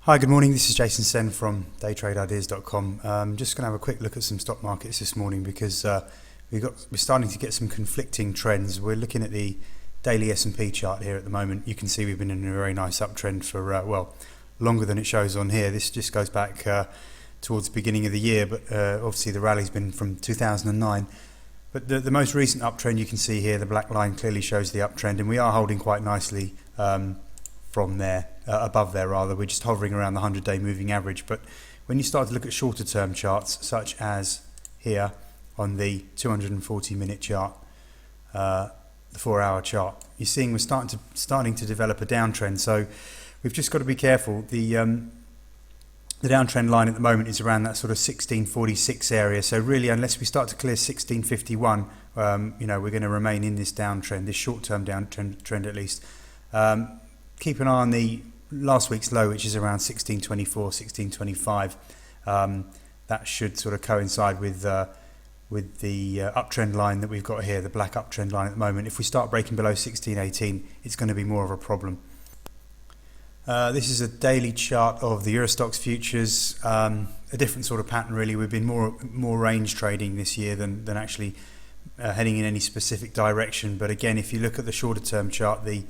Hi, good morning. This is Jason Sen from DayTradeIdeas.com. Just going to have a quick look at some stock markets this morning because we're starting to get some conflicting trends. We're looking at the daily S&P chart here at the moment. You can see we've been in a very nice uptrend for longer than it shows on here. This just goes back towards the beginning of the year, but obviously the rally's been from 2009. But the most recent uptrend you can see here, the black line clearly shows the uptrend, and we are holding quite nicely from there, above there rather. We're just hovering around the 100-day moving average. But when you start to look at shorter term charts, such as here on the 240-minute chart, the 4-hour chart, you're seeing we're starting to develop a downtrend. So we've just got to be careful. The downtrend line at the moment is around that sort of 1646 area. So really, unless we start to clear 1651, we're going to remain in this downtrend, this short-term downtrend at least. Keep an eye on the last week's low, which is around 1624, 1625. That should sort of coincide with the uptrend line that we've got here, the black uptrend line at the moment. If we start breaking below 1618, it's going to be more of a problem. This is a daily chart of the Eurostoxx futures. A different sort of pattern really. We've been more range trading this year than actually heading in any specific direction. But again, if you look at the shorter term chart, the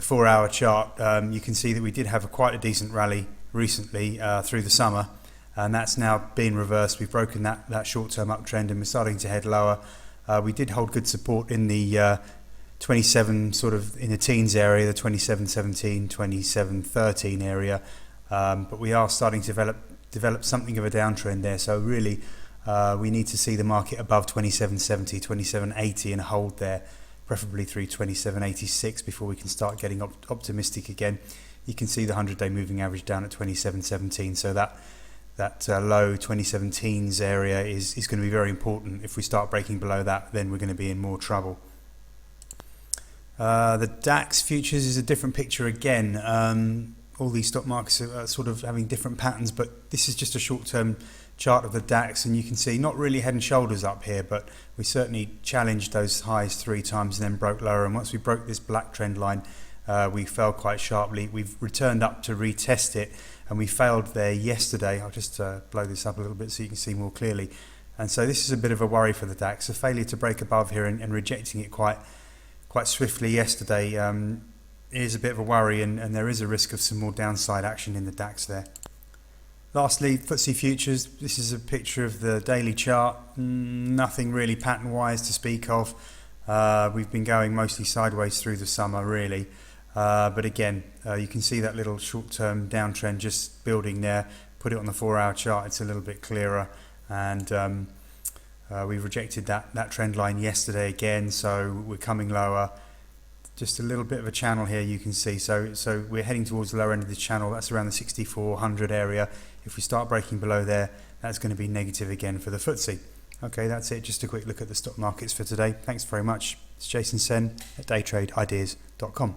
4-hour chart, you can see that we did have quite a decent rally recently through the summer, and that's now been reversed. We've broken that short-term uptrend and we're starting to head lower. We did hold good support in the 27 sort of in the teens area, the 27.17, 27.13 area, but we are starting to develop something of a downtrend there. So really, we need to see the market above 27.70, 27.80 and hold there, preferably through 27.86 before we can start getting optimistic again. You can see the 100-day moving average down at 27.17, so that low 2017s area is going to be very important. If we start breaking below that, then we're going to be in more trouble. The Dax futures is a different picture again. All these stock markets are sort of having different patterns, but this is just a short-term chart of the Dax, and you can see not really head and shoulders up here, but we certainly challenged those highs 3 times and then broke lower. And once we broke this black trend line, we fell quite sharply. We've returned up to retest it, and we failed there yesterday. I'll just blow this up a little bit so you can see more clearly. And so this is a bit of a worry for the Dax. A failure to break above here and rejecting it quite swiftly yesterday is a bit of a worry, and there is a risk of some more downside action in the Dax there. Lastly, FTSE futures. This is a picture of the daily chart. Nothing really pattern-wise to speak of. We've been going mostly sideways through the summer, really. But again, you can see that little short-term downtrend just building there. Put it on the 4-hour chart, it's a little bit clearer. And we rejected that trend line yesterday again, so we're coming lower. Just a little bit of a channel here you can see. So we're heading towards the lower end of the channel. That's around the 6400 area. If we start breaking below there, that's going to be negative again for the FTSE. Okay, that's it. Just a quick look at the stock markets for today. Thanks very much. It's Jason Sen at DayTradeIdeas.com.